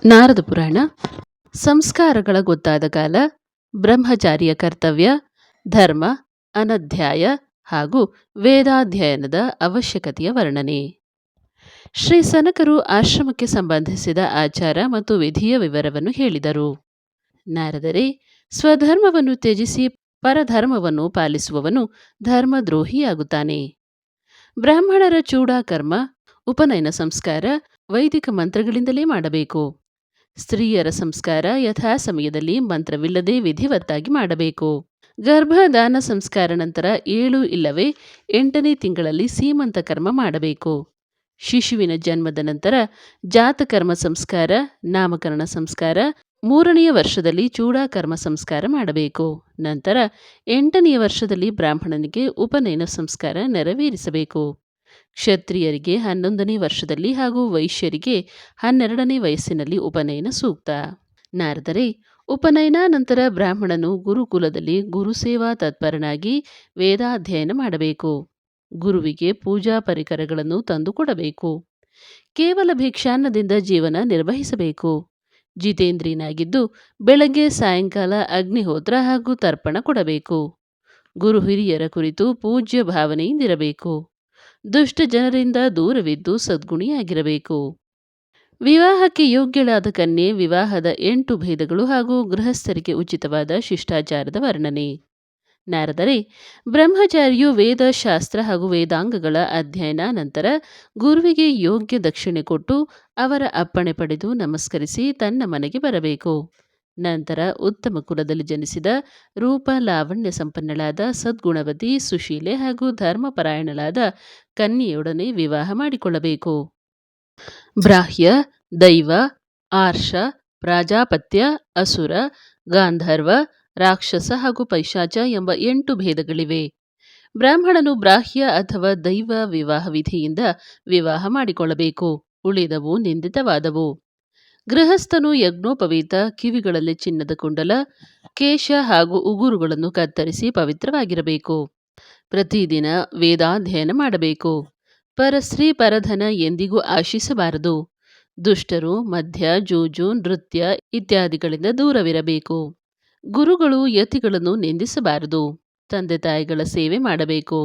ನಾರದ ಪುರಾಣ. ಸಂಸ್ಕಾರಗಳ ಗೊತ್ತಾದ ಕಾಲ, ಬ್ರಹ್ಮಚಾರಿಯ ಕರ್ತವ್ಯ, ಧರ್ಮ, ಅನಧ್ಯಾಯ ಹಾಗೂ ವೇದಾಧ್ಯಯನದ ಅವಶ್ಯಕತೆಯ ವರ್ಣನೆ. ಶ್ರೀ ಸನಕರು ಆಶ್ರಮಕ್ಕೆ ಸಂಬಂಧಿಸಿದ ಆಚಾರ ಮತ್ತು ವಿಧಿಯ ವಿವರವನ್ನು ಹೇಳಿದರು. ನಾರದರೆ, ಸ್ವಧರ್ಮವನ್ನು ತ್ಯಜಿಸಿ ಪರಧರ್ಮವನ್ನು ಪಾಲಿಸುವವನು ಧರ್ಮದ್ರೋಹಿಯಾಗುತ್ತಾನೆ. ಬ್ರಾಹ್ಮಣರ ಚೂಡಾಕರ್ಮ, ಉಪನಯನ ಸಂಸ್ಕಾರ ವೈದಿಕ ಮಂತ್ರಗಳಿಂದಲೇ ಮಾಡಬೇಕು. ಸ್ತ್ರೀಯರ ಸಂಸ್ಕಾರ ಯಥಾ ಸಮಯದಲ್ಲಿ ಮಂತ್ರವಿಲ್ಲದೆ ವಿಧಿವತ್ತಾಗಿ ಮಾಡಬೇಕು. ಗರ್ಭದಾನ ಸಂಸ್ಕಾರ ನಂತರ 7 ಇಲ್ಲವೇ 8ನೇ ತಿಂಗಳಲ್ಲಿ ಸೀಮಂತ ಕರ್ಮ ಮಾಡಬೇಕು. ಶಿಶುವಿನ ಜನ್ಮದ ನಂತರ ಜಾತಕರ್ಮ ಸಂಸ್ಕಾರ, ನಾಮಕರಣ ಸಂಸ್ಕಾರ, 3ನೆಯ ವರ್ಷದಲ್ಲಿ ಚೂಡಾಕರ್ಮ ಸಂಸ್ಕಾರ ಮಾಡಬೇಕು. ನಂತರ 8ನೆಯ ವರ್ಷದಲ್ಲಿ ಬ್ರಾಹ್ಮಣನಿಗೆ ಉಪನಯನ ಸಂಸ್ಕಾರ ನೆರವೇರಿಸಬೇಕು. ಕ್ಷತ್ರಿಯರಿಗೆ 11ನೇ ವರ್ಷದಲ್ಲಿ ಹಾಗೂ ವೈಶ್ಯರಿಗೆ 12ನೇ ವಯಸ್ಸಿನಲ್ಲಿ ಉಪನಯನ ಸೂಕ್ತ. ನಾರದರೆ, ಉಪನಯನ ನಂತರ ಬ್ರಾಹ್ಮಣನು ಗುರುಕುಲದಲ್ಲಿ ಗುರುಸೇವಾ ತತ್ಪರನಾಗಿ ವೇದಾಧ್ಯಯನ ಮಾಡಬೇಕು. ಗುರುವಿಗೆ ಪೂಜಾ ಪರಿಕರಗಳನ್ನು ತಂದುಕೊಡಬೇಕು. ಕೇವಲ ಭಿಕ್ಷಾನ್ನದಿಂದ ಜೀವನ ನಿರ್ವಹಿಸಬೇಕು. ಜಿತೇಂದ್ರಿಯನಾಗಿದ್ದು ಬೆಳಗ್ಗೆ ಸಾಯಂಕಾಲ ಅಗ್ನಿಹೋತ್ರ ಹಾಗೂ ತರ್ಪಣ ಕೊಡಬೇಕು. ಗುರು ಹಿರಿಯರ ಕುರಿತು ಪೂಜ್ಯ ಭಾವನೆಯಿಂದಿರಬೇಕು. ದುಷ್ಟ ಜನರಿಂದ ದೂರವಿದ್ದು ಸದ್ಗುಣಿಯಾಗಿರಬೇಕು. ವಿವಾಹಕ್ಕೆ ಯೋಗ್ಯಳಾದ ಕನ್ಯೆ, ವಿವಾಹದ 8 ಭೇದಗಳು ಹಾಗೂ ಗೃಹಸ್ಥರಿಗೆ ಉಚಿತವಾದ ಶಿಷ್ಟಾಚಾರದ ವರ್ಣನೆ. ನಾರದರೆ, ಬ್ರಹ್ಮಚಾರಿಯು ವೇದ, ಶಾಸ್ತ್ರ ಹಾಗೂ ವೇದಾಂಗಗಳ ಅಧ್ಯಯನ ನಂತರ ಗುರುವಿಗೆ ಯೋಗ್ಯ ದಕ್ಷಿಣೆ ಕೊಟ್ಟು ಅವರ ಅಪ್ಪಣೆ ಪಡೆದು ನಮಸ್ಕರಿಸಿ ತನ್ನ ಮನೆಗೆ ಬರಬೇಕು. ನಂತರ ಉತ್ತಮ ಕುಲದಲ್ಲಿ ಜನಿಸಿದ ರೂಪ ಲಾವಣ್ಯ ಸಂಪನ್ನಳಾದ ಸದ್ಗುಣವತಿ, ಸುಶೀಲೆ ಹಾಗೂ ಧರ್ಮಪರಾಯಣಳಾದ ಕನ್ಯೆಯೊಡನೆ ವಿವಾಹ ಮಾಡಿಕೊಳ್ಳಬೇಕು. ಬ್ರಾಹ್ಯ, ದೈವ, ಆರ್ಷ, ಪ್ರಾಜಾಪತ್ಯ, ಅಸುರ, ಗಾಂಧರ್ವ, ರಾಕ್ಷಸ ಹಾಗೂ ಪೈಶಾಚ ಎಂಬ 8 ಭೇದಗಳಿವೆ. ಬ್ರಾಹ್ಮಣನು ಬ್ರಾಹ್ಯ ಅಥವಾ ದೈವ ವಿವಾಹ ವಿಧಿಯಿಂದ ವಿವಾಹ ಮಾಡಿಕೊಳ್ಳಬೇಕು. ಉಳಿದವು ನಿಂದಿತವಾದವು. ಗೃಹಸ್ಥನು ಯಜ್ಞೋಪವೀತ, ಕಿವಿಗಳಲ್ಲಿ ಚಿನ್ನದ ಕುಂಡಲ, ಕೇಶ ಹಾಗೂ ಉಗುರುಗಳನ್ನು ಕತ್ತರಿಸಿ ಪವಿತ್ರವಾಗಿರಬೇಕು. ಪ್ರತಿದಿನ ವೇದಾಧ್ಯಯನ ಮಾಡಬೇಕು. ಪರಸ್ತ್ರೀ ಪರಧನ ಎಂದಿಗೂ ಆಶಿಸಬಾರದು. ದುಷ್ಟರು, ಮದ್ಯ, ಜೂಜು, ನೃತ್ಯ ಇತ್ಯಾದಿಗಳಿಂದ ದೂರವಿರಬೇಕು. ಗುರುಗಳು, ಯತಿಗಳನ್ನು ನಿಂದಿಸಬಾರದು. ತಂದೆ ತಾಯಿಗಳ ಸೇವೆ ಮಾಡಬೇಕು.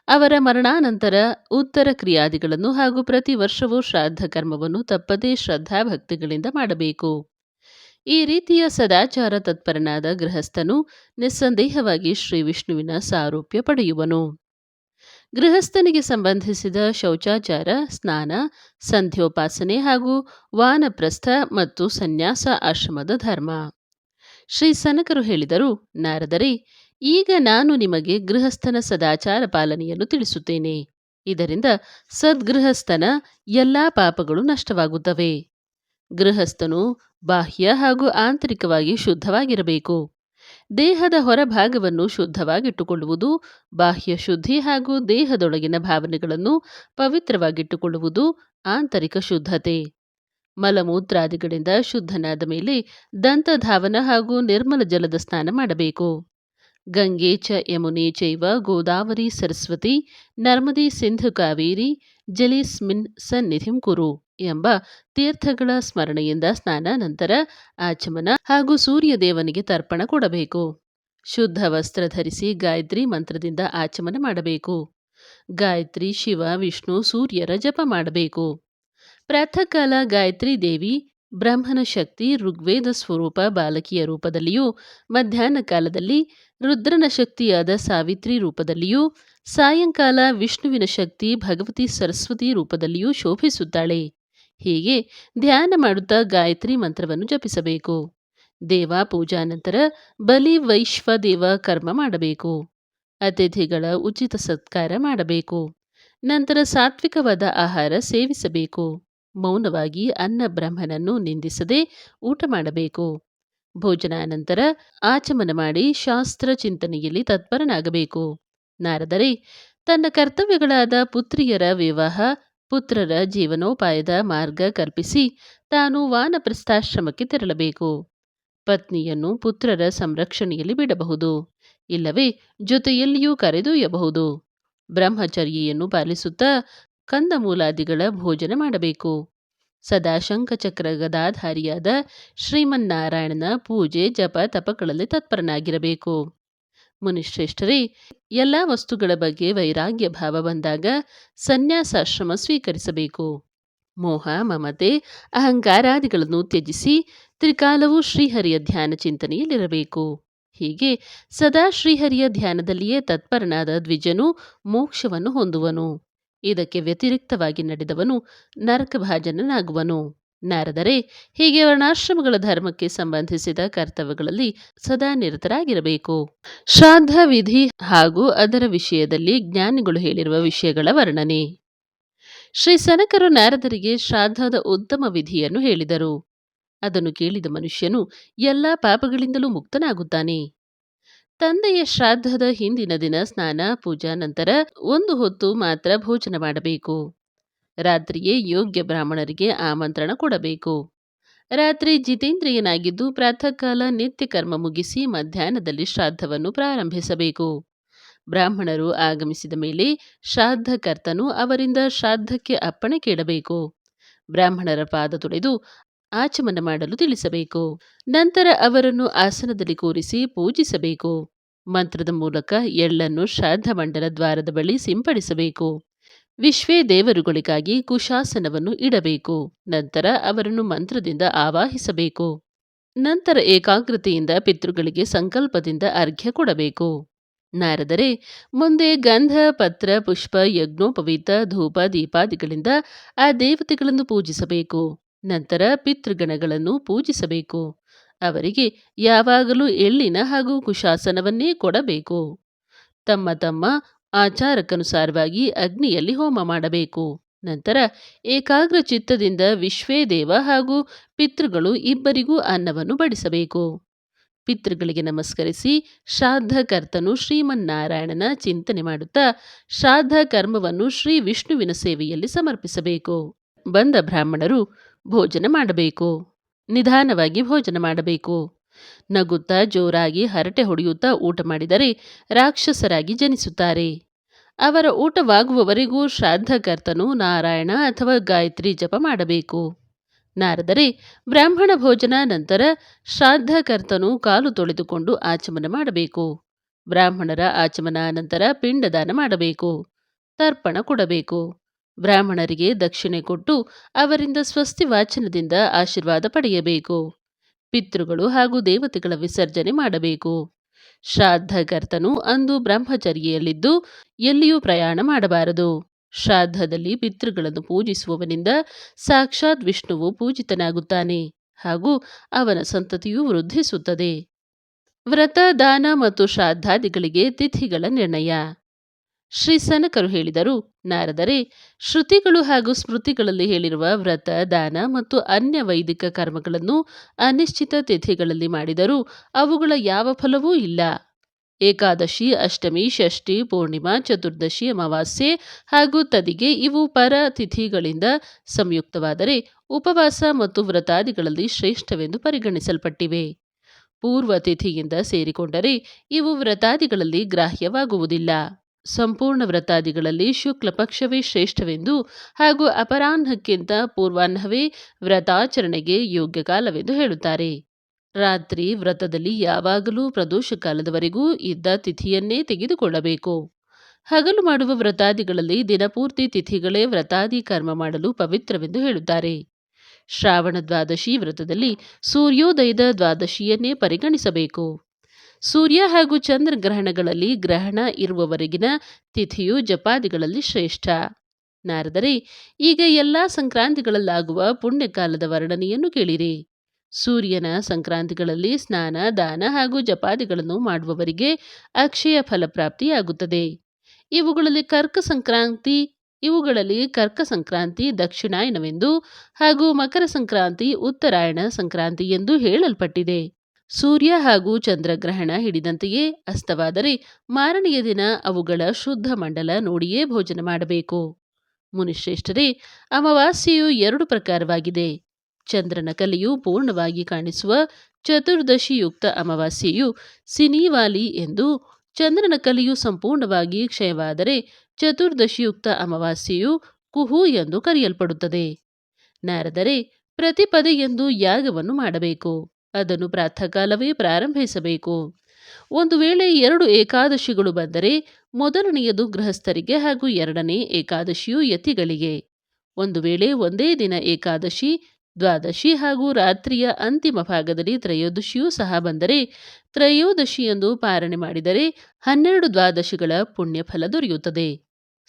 ಅವರ ಮರಣಾನಂತರ ಉತ್ತರ ಕ್ರಿಯಾದಿಗಳನ್ನು ಹಾಗೂ ಪ್ರತಿ ವರ್ಷವೂ ಶ್ರಾದ್ದ ಕರ್ಮವನ್ನು ತಪ್ಪದೇ ಶ್ರದ್ಧಾಭಕ್ತಿಗಳಿಂದ ಮಾಡಬೇಕು. ಈ ರೀತಿಯ ಸದಾಚಾರ ತತ್ಪರನಾದ ಗೃಹಸ್ಥನು ನಿಸ್ಸಂದೇಹವಾಗಿ ಶ್ರೀ ವಿಷ್ಣುವಿನ ಸಾರೂಪ್ಯ ಪಡೆಯುವನು. ಗೃಹಸ್ಥನಿಗೆ ಸಂಬಂಧಿಸಿದ ಶೌಚಾಚಾರ, ಸ್ನಾನ, ಸಂಧ್ಯೋಪಾಸನೆ ಹಾಗೂ ವಾನಪ್ರಸ್ಥ ಮತ್ತು ಸನ್ಯಾಸ ಆಶ್ರಮದ ಧರ್ಮ. ಶ್ರೀ ಸನಕರು ಹೇಳಿದರು, ನಾರದರೆ, ಈಗ ನಾನು ನಿಮಗೆ ಗೃಹಸ್ಥನ ಸದಾಚಾರ ಪಾಲನೆಯನ್ನು ತಿಳಿಸುತ್ತೇನೆ. ಇದರಿಂದ ಸದ್ಗೃಹಸ್ಥನ ಎಲ್ಲಾ ಪಾಪಗಳು ನಷ್ಟವಾಗುತ್ತವೆ. ಗೃಹಸ್ಥನು ಬಾಹ್ಯ ಹಾಗೂ ಆಂತರಿಕವಾಗಿ ಶುದ್ಧವಾಗಿರಬೇಕು. ದೇಹದ ಹೊರಭಾಗವನ್ನು ಶುದ್ಧವಾಗಿಟ್ಟುಕೊಳ್ಳುವುದು, ಬಾಹ್ಯ ಶುದ್ಧಿ ಹಾಗೂ ದೇಹದೊಳಗಿನ ಭಾವನೆಗಳನ್ನು ಪವಿತ್ರವಾಗಿಟ್ಟುಕೊಳ್ಳುವುದು ಆಂತರಿಕ ಶುದ್ಧತೆ. ಮಲಮೂತ್ರಾದಿಗಳಿಂದ ಶುದ್ಧನಾದ ಮೇಲೆ ದಂತಧಾವನ ಹಾಗೂ ನಿರ್ಮಲ ಜಲದ ಸ್ನಾನ ಮಾಡಬೇಕು. ಗಂಗೆ ಚ ಯಮುನೆ ಚೈವ ಗೋದಾವರಿ ಸರಸ್ವತಿ ನರ್ಮದಿ ಸಿಂಧು ಕಾವೇರಿ ಜಲೇಸ್ಮಿನ್ ಸನ್ನಿಧಿಂ ಕುರು ಎಂಬ ತೀರ್ಥಗಳ ಸ್ಮರಣೆಯಿಂದ ಸ್ನಾನ ನಂತರ ಆಚಮನ ಹಾಗೂ ಸೂರ್ಯದೇವನಿಗೆ ತರ್ಪಣ ಕೊಡಬೇಕು. ಶುದ್ಧ ವಸ್ತ್ರ ಧರಿಸಿ ಗಾಯತ್ರಿ ಮಂತ್ರದಿಂದ ಆಚಮನ ಮಾಡಬೇಕು. ಗಾಯತ್ರಿ, ಶಿವ, ವಿಷ್ಣು, ಸೂರ್ಯರ ಜಪ ಮಾಡಬೇಕು. ಪ್ರಾತಃ ಕಾಲ ಗಾಯತ್ರಿ ದೇವಿ ಬ್ರಹ್ಮನ ಶಕ್ತಿ ಋಗ್ವೇದ ಸ್ವರೂಪ ಬಾಲಕಿಯ ರೂಪದಲ್ಲಿಯೂ, ಮಧ್ಯಾಹ್ನ ಕಾಲದಲ್ಲಿ ರುದ್ರನ ಶಕ್ತಿಯಾದ ಸಾವಿತ್ರಿ ರೂಪದಲ್ಲಿಯೂ, ಸಾಯಂಕಾಲ ವಿಷ್ಣುವಿನ ಶಕ್ತಿ ಭಗವತಿ ಸರಸ್ವತಿ ರೂಪದಲ್ಲಿಯೂ ಶೋಭಿಸುತ್ತಾಳೆ. ಹೀಗೆ ಧ್ಯಾನ ಮಾಡುತ್ತಾ ಗಾಯತ್ರಿ ಮಂತ್ರವನ್ನು ಜಪಿಸಬೇಕು. ದೇವ ಪೂಜಾ ನಂತರ ಬಲಿ ವೈಶ್ವದೇವ ಕರ್ಮ ಮಾಡಬೇಕು. ಅತಿಥಿಗಳ ಉಚಿತ ಸತ್ಕಾರ ಮಾಡಬೇಕು. ನಂತರ ಸಾತ್ವಿಕವಾದ ಆಹಾರ ಸೇವಿಸಬೇಕು. ಮೌನವಾಗಿ ಅನ್ನ ಬ್ರಹ್ಮನನ್ನು ನಿಂದಿಸದೆ ಊಟ ಮಾಡಬೇಕು. ಭೋಜನಾನಂತರ ಆಚಮನ ಮಾಡಿ ಶಾಸ್ತ್ರ ಚಿಂತನೆಯಲ್ಲಿ ತತ್ಪರನಾಗಬೇಕು. ನಾರದರೆ, ತನ್ನ ಕರ್ತವ್ಯಗಳಾದ ಪುತ್ರಿಯರ ವಿವಾಹ, ಪುತ್ರರ ಜೀವನೋಪಾಯದ ಮಾರ್ಗ ಕಲ್ಪಿಸಿ ತಾನು ವಾನಪ್ರಸ್ಥಾಶ್ರಮಕ್ಕೆ ತೆರಳಬೇಕು. ಪತ್ನಿಯನ್ನು ಪುತ್ರರ ಸಂರಕ್ಷಣೆಯಲ್ಲಿ ಬಿಡಬಹುದು, ಇಲ್ಲವೇ ಜೊತೆಯಲ್ಲಿಯೂ ಕರೆದೊಯ್ಯಬಹುದು. ಬ್ರಹ್ಮಚರ್ಯೆಯನ್ನು ಪಾಲಿಸುತ್ತಾ ಕಂದಮೂಲಾದಿಗಳ ಭೋಜನ ಮಾಡಬೇಕು. ಸದಾ ಶಂಖಚಕ್ರ ಗದಾಧಾರಿಯಾದ ಶ್ರೀಮನ್ನಾರಾಯಣನ ಪೂಜೆ ಜಪ ತಪಗಳಲ್ಲಿ ತತ್ಪರನಾಗಿರಬೇಕು. ಮುನಿಶ್ರೇಷ್ಠರೇ, ಎಲ್ಲ ವಸ್ತುಗಳ ಬಗ್ಗೆ ವೈರಾಗ್ಯ ಭಾವ ಬಂದಾಗ ಸನ್ಯಾಸಾಶ್ರಮ ಸ್ವೀಕರಿಸಬೇಕು. ಮೋಹ ಮಮತೆ ಅಹಂಕಾರಾದಿಗಳನ್ನು ತ್ಯಜಿಸಿ ತ್ರಿಕಾಲವೂ ಶ್ರೀಹರಿಯ ಧ್ಯಾನ ಚಿಂತನೆಯಲ್ಲಿರಬೇಕು. ಹೀಗೆ ಸದಾ ಶ್ರೀಹರಿಯ ಧ್ಯಾನದಲ್ಲಿಯೇ ತತ್ಪರನಾದ ದ್ವಿಜನು ಮೋಕ್ಷವನ್ನು ಹೊಂದುವನು. ಇದಕ್ಕೆ ವ್ಯತಿರಿಕ್ತವಾಗಿ ನಡೆದವನು ನರಕಭಾಜನನಾಗುವನು. ನಾರದರೆ, ಹೀಗೆ ವರ್ಣಾಶ್ರಮಗಳ ಧರ್ಮಕ್ಕೆ ಸಂಬಂಧಿಸಿದ ಕರ್ತವ್ಯಗಳಲ್ಲಿ ಸದಾ ನಿರತರಾಗಿರಬೇಕು. ಶ್ರಾದ್ದ ವಿಧಿ ಹಾಗೂ ಅದರ ವಿಷಯದಲ್ಲಿ ಜ್ಞಾನಿಗಳು ಹೇಳಿರುವ ವಿಷಯಗಳ ವರ್ಣನೆ. ಶ್ರೀ ಸನಕರು ನಾರದರಿಗೆ ಶ್ರಾದ್ದದ ಉತ್ತಮ ವಿಧಿಯನ್ನು ಹೇಳಿದರು. ಅದನ್ನು ಕೇಳಿದ ಮನುಷ್ಯನು ಎಲ್ಲ ಪಾಪಗಳಿಂದಲೂ ಮುಕ್ತನಾಗುತ್ತಾನೆ. ತಂದೆಯ ಶ್ರಾದ್ದದ ಹಿಂದಿನ ದಿನ ಸ್ನಾನ ಪೂಜಾ ನಂತರ 1 ಹೊತ್ತು ಮಾತ್ರ ಭೋಜನ ಮಾಡಬೇಕು. ರಾತ್ರಿಯೇ ಯೋಗ್ಯ ಬ್ರಾಹ್ಮಣರಿಗೆ ಆಮಂತ್ರಣ ಕೊಡಬೇಕು. ರಾತ್ರಿ ಜಿತೇಂದ್ರಿಯನಾಗಿದ್ದು ಪ್ರಾತಃ ಕಾಲ ನಿತ್ಯ ಕರ್ಮ ಮುಗಿಸಿ ಮಧ್ಯಾಹ್ನದಲ್ಲಿ ಶ್ರಾದ್ದವನ್ನು ಪ್ರಾರಂಭಿಸಬೇಕು. ಬ್ರಾಹ್ಮಣರು ಆಗಮಿಸಿದ ಮೇಲೆ ಶ್ರಾದ್ದಕರ್ತನು ಅವರಿಂದ ಶ್ರಾದ್ದಕ್ಕೆ ಅಪ್ಪಣೆ ಕೇಳಬೇಕು. ಬ್ರಾಹ್ಮಣರ ಪಾದ ತೊಳೆದು ಆಚಮನ ಮಾಡಲು ತಿಳಿಸಬೇಕು. ನಂತರ ಅವರನ್ನು ಆಸನದಲ್ಲಿ ಕೂರಿಸಿ ಪೂಜಿಸಬೇಕು. ಮಂತ್ರದ ಮೂಲಕ ಎಳ್ಳನ್ನು ಶ್ರಾದ್ದ ಮಂಡಲ ದ್ವಾರದ ಬಳಿ ಸಿಂಪಡಿಸಬೇಕು. ವಿಶ್ವೇ ದೇವರುಗಳಿಗಾಗಿ ಕುಶಾಸನವನ್ನು ಇಡಬೇಕು. ನಂತರ ಅವರನ್ನು ಮಂತ್ರದಿಂದ ಆವಾಹಿಸಬೇಕು. ನಂತರ ಏಕಾಗ್ರತೆಯಿಂದ ಪಿತೃಗಳಿಗೆ ಸಂಕಲ್ಪದಿಂದ ಅರ್ಘ್ಯ ಕೊಡಬೇಕು. ನಾರದರೆ, ಮುಂದೆ ಗಂಧ ಪತ್ರ ಪುಷ್ಪ ಯಜ್ಞೋಪವೀತ ಧೂಪ ದೀಪಾದಿಗಳಿಂದ ಆ ದೇವತೆಗಳನ್ನು ಪೂಜಿಸಬೇಕು. ನಂತರ ಪಿತೃಗಣಗಳನ್ನು ಪೂಜಿಸಬೇಕು. ಅವರಿಗೆ ಯಾವಾಗಲೂ ಎಳ್ಳಿನ ಹಾಗೂ ಕುಶಾಸನವನ್ನೇ ಕೊಡಬೇಕು. ತಮ್ಮ ತಮ್ಮ ಆಚಾರಕ್ಕನುಸಾರವಾಗಿ ಅಗ್ನಿಯಲ್ಲಿ ಹೋಮ ಮಾಡಬೇಕು. ನಂತರ ಏಕಾಗ್ರ ಚಿತ್ತದಿಂದ ವಿಶ್ವೇ ದೇವ ಹಾಗೂ ಪಿತೃಗಳು ಇಬ್ಬರಿಗೂ ಅನ್ನವನ್ನು ಬಡಿಸಬೇಕು. ಪಿತೃಗಳಿಗೆ ನಮಸ್ಕರಿಸಿ ಶ್ರಾದ್ದಕರ್ತನು ಶ್ರೀಮನ್ನಾರಾಯಣನ ಚಿಂತನೆ ಮಾಡುತ್ತಾ ಶ್ರಾದ್ದ ಕರ್ಮವನ್ನು ಶ್ರೀ ವಿಷ್ಣುವಿನ ಸೇವೆಯಲ್ಲಿ ಸಮರ್ಪಿಸಬೇಕು. ಬಂದ ಬ್ರಾಹ್ಮಣರು ಭೋಜನ ಮಾಡಬೇಕು. ನಿಧಾನವಾಗಿ ಭೋಜನ ಮಾಡಬೇಕು. ನಗುತ್ತಾ ಜೋರಾಗಿ ಹರಟೆ ಹೊಡೆಯುತ್ತಾ ಊಟ ಮಾಡಿದರೆ ರಾಕ್ಷಸರಾಗಿ ಜನಿಸುತ್ತಾರೆ. ಅವರ ಊಟವಾಗುವವರೆಗೂ ಶ್ರಾದ್ದಕರ್ತನು ನಾರಾಯಣ ಅಥವಾ ಗಾಯತ್ರಿ ಜಪ ಮಾಡಬೇಕು. ನಾರದರೆ, ಬ್ರಾಹ್ಮಣ ಭೋಜನ ನಂತರ ಶ್ರಾದ್ದಕರ್ತನು ಕಾಲು ತೊಳೆದುಕೊಂಡು ಆಚಮನ ಮಾಡಬೇಕು. ಬ್ರಾಹ್ಮಣರ ಆಚಮನ ನಂತರ ಪಿಂಡದಾನ ಮಾಡಬೇಕು. ತರ್ಪಣ ಕೊಡಬೇಕು. ಬ್ರಾಹ್ಮಣರಿಗೆ ದಕ್ಷಿಣೆ ಕೊಟ್ಟು ಅವರಿಂದ ಸ್ವಸ್ತಿ ವಾಚನದಿಂದ ಆಶೀರ್ವಾದ ಪಡೆಯಬೇಕು. ಪಿತೃಗಳು ಹಾಗೂ ದೇವತೆಗಳ ವಿಸರ್ಜನೆ ಮಾಡಬೇಕು. ಶ್ರಾದ್ದಕರ್ತನು ಅಂದು ಬ್ರಹ್ಮಚರ್ಯೆಯಲ್ಲಿದ್ದು ಎಲ್ಲಿಯೂ ಪ್ರಯಾಣ ಮಾಡಬಾರದು. ಶ್ರಾದ್ದದಲ್ಲಿ ಪಿತೃಗಳನ್ನು ಪೂಜಿಸುವವನಿಂದ ಸಾಕ್ಷಾತ್ ವಿಷ್ಣುವು ಪೂಜಿತನಾಗುತ್ತಾನೆ ಹಾಗೂ ಅವನ ಸಂತತಿಯೂ ವೃದ್ಧಿಸುತ್ತದೆ. ವ್ರತ ದಾನ ಮತ್ತು ಶ್ರಾದ್ದಾದಿಗಳಿಗೆ ತಿಥಿಗಳ ನಿರ್ಣಯ. ಶ್ರೀ ಸನಕರು ಹೇಳಿದರು, ನಾರದರೆ, ಶ್ರುತಿಗಳು ಹಾಗೂ ಸ್ಮೃತಿಗಳಲ್ಲಿ ಹೇಳಿರುವ ವ್ರತ ದಾನ ಮತ್ತು ಅನ್ಯ ವೈದಿಕ ಕರ್ಮಗಳನ್ನು ಅನಿಶ್ಚಿತ ತಿಥಿಗಳಲ್ಲಿ ಮಾಡಿದರೂ ಅವುಗಳ ಯಾವ ಫಲವೂ ಇಲ್ಲ. ಏಕಾದಶಿ ಅಷ್ಟಮಿ ಷಷ್ಠಿ ಪೂರ್ಣಿಮಾ ಚತುರ್ದಶಿ ಅಮಾವಾಸ್ಯೆ ಹಾಗೂ ತದಿಗೆ ಇವು ಪರ ತಿಥಿಗಳಿಂದ ಸಂಯುಕ್ತವಾದರೆ ಉಪವಾಸ ಮತ್ತು ವ್ರತಾದಿಗಳಲ್ಲಿ ಶ್ರೇಷ್ಠವೆಂದು ಪರಿಗಣಿಸಲ್ಪಟ್ಟಿವೆ. ಪೂರ್ವ ತಿಥಿಯಿಂದ ಸೇರಿಕೊಂಡರೆ ಇವು ವ್ರತಾದಿಗಳಲ್ಲಿ ಗ್ರಾಹ್ಯವಾಗುವುದಿಲ್ಲ. ಸಂಪೂರ್ಣ ವ್ರತಾದಿಗಳಲ್ಲಿ ಶುಕ್ಲ ಪಕ್ಷವೇ ಶ್ರೇಷ್ಠವೆಂದು ಹಾಗೂ ಅಪರಾಹ್ನಕ್ಕಿಂತ ಪೂರ್ವಾಹ್ನವೇ ವ್ರತಾಚರಣೆಗೆ ಯೋಗ್ಯ ಕಾಲವೆಂದು ಹೇಳುತ್ತಾರೆ. ರಾತ್ರಿ ವ್ರತದಲ್ಲಿ ಯಾವಾಗಲೂ ಪ್ರದೋಷ ಕಾಲದವರೆಗೂ ಇದ್ದ ತಿಥಿಯನ್ನೇ ತೆಗೆದುಕೊಳ್ಳಬೇಕು. ಹಗಲು ಮಾಡುವ ವ್ರತಾದಿಗಳಲ್ಲಿ ದಿನಪೂರ್ತಿ ತಿಥಿಗಳೇ ವ್ರತಾದಿ ಕರ್ಮ ಮಾಡಲು ಪವಿತ್ರವೆಂದು ಹೇಳುತ್ತಾರೆ. ಶ್ರಾವಣ ದ್ವಾದಶಿ ವ್ರತದಲ್ಲಿ ಸೂರ್ಯೋದಯದ ದ್ವಾದಶಿಯನ್ನೇ ಪರಿಗಣಿಸಬೇಕು. ಸೂರ್ಯ ಹಾಗೂ ಚಂದ್ರಗ್ರಹಣಗಳಲ್ಲಿ ಗ್ರಹಣ ಇರುವವರೆಗಿನ ತಿಥಿಯು ಜಪಾದಿಗಳಲ್ಲಿ ಶ್ರೇಷ್ಠ. ನಾರದರೆ, ಈಗ ಎಲ್ಲ ಸಂಕ್ರಾಂತಿಗಳಲ್ಲಾಗುವ ಪುಣ್ಯಕಾಲದ ವರ್ಣನೆಯನ್ನು ಕೇಳಿರಿ. ಸೂರ್ಯನ ಸಂಕ್ರಾಂತಿಗಳಲ್ಲಿ ಸ್ನಾನ ದಾನ ಹಾಗೂ ಜಪಾದಿಗಳನ್ನು ಮಾಡುವವರಿಗೆ ಅಕ್ಷಯ ಫಲಪ್ರಾಪ್ತಿಯಾಗುತ್ತದೆ. ಇವುಗಳಲ್ಲಿ ಕರ್ಕ ಸಂಕ್ರಾಂತಿ ದಕ್ಷಿಣಾಯನವೆಂದು ಹಾಗೂ ಮಕರ ಸಂಕ್ರಾಂತಿ ಉತ್ತರಾಯಣ ಸಂಕ್ರಾಂತಿ ಎಂದು ಹೇಳಲ್ಪಟ್ಟಿದೆ. ಸೂರ್ಯ ಹಾಗೂ ಚಂದ್ರಗ್ರಹಣ ಹಿಡಿದಂತೆಯೇ ಅಸ್ತವಾದರೆ ಮಾರನೆಯ ದಿನ ಅವುಗಳ ಶುದ್ಧ ಮಂಡಲ ನೋಡಿಯೇ ಭೋಜನ ಮಾಡಬೇಕು. ಮುನಿಶ್ರೇಷ್ಠರೇ, ಅಮಾವಾಸ್ಯೆಯು 2 ಪ್ರಕಾರವಾಗಿದೆ. ಚಂದ್ರನ ಕಲೆಯು ಪೂರ್ಣವಾಗಿ ಕಾಣಿಸುವ ಚತುರ್ದಶಿಯುಕ್ತ ಅಮಾವಾಸ್ಯೆಯು ಸಿನಿವಾಲಿ ಎಂದು, ಚಂದ್ರನ ಕಲೆಯು ಸಂಪೂರ್ಣವಾಗಿ ಕ್ಷಯವಾದರೆ ಚತುರ್ದಶಿಯುಕ್ತ ಅಮಾವಾಸ್ಯೆಯು ಕುಹು ಎಂದು ಕರೆಯಲ್ಪಡುತ್ತದೆ. ನಾರದರೆ ಪ್ರತಿಪದೆಯೆಂದು ಯಾಗವನ್ನು ಮಾಡಬೇಕು. ಅದನ್ನು ಪ್ರಾತಃಕಾಲವೇ ಪ್ರಾರಂಭಿಸಬೇಕು. ಒಂದು ವೇಳೆ 2 ಏಕಾದಶಿಗಳು ಬಂದರೆ ಮೊದಲನೆಯದು ಗೃಹಸ್ಥರಿಗೆ ಹಾಗೂ ಎರಡನೇ ಏಕಾದಶಿಯು ಯತಿಗಳಿಗೆ. ಒಂದು ವೇಳೆ ಒಂದೇ ದಿನ ಏಕಾದಶಿ, ದ್ವಾದಶಿ ಹಾಗೂ ರಾತ್ರಿಯ ಅಂತಿಮ ಭಾಗದಲ್ಲಿ ತ್ರಯೋದಶಿಯೂ ಸಹ ಬಂದರೆ ತ್ರಯೋದಶಿಯಂದು ಪಾರಣೆ ಮಾಡಿದರೆ 12 ದ್ವಾದಶಿಗಳ ಪುಣ್ಯ ಫಲ ದೊರೆಯುತ್ತದೆ.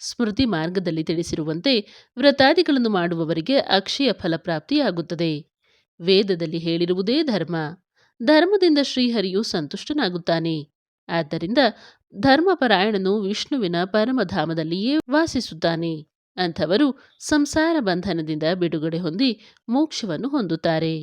ಸ್ಮೃತಿ ಮಾರ್ಗದಲ್ಲಿ ತಿಳಿಸಿರುವಂತೆ ವ್ರತಾದಿಗಳನ್ನು ಮಾಡುವವರಿಗೆ ಅಕ್ಷಯ ಫಲಪ್ರಾಪ್ತಿಯಾಗುತ್ತದೆ. ವೇದದಲ್ಲಿ ಹೇಳಿರುವುದೇ ಧರ್ಮ. ಧರ್ಮದಿಂದ ಶ್ರೀಹರಿಯು ಸಂತುಷ್ಟನಾಗುತ್ತಾನೆ. ಆದ್ದರಿಂದ ಧರ್ಮಪರಾಯಣನು ವಿಷ್ಣುವಿನ ಪರಮಧಾಮದಲ್ಲಿಯೇ ವಾಸಿಸುತ್ತಾನೆ. ಅಂಥವರು ಸಂಸಾರ ಬಂಧನದಿಂದ ಬಿಡುಗಡೆ ಹೊಂದಿ ಮೋಕ್ಷವನ್ನು ಹೊಂದುತ್ತಾರೆ.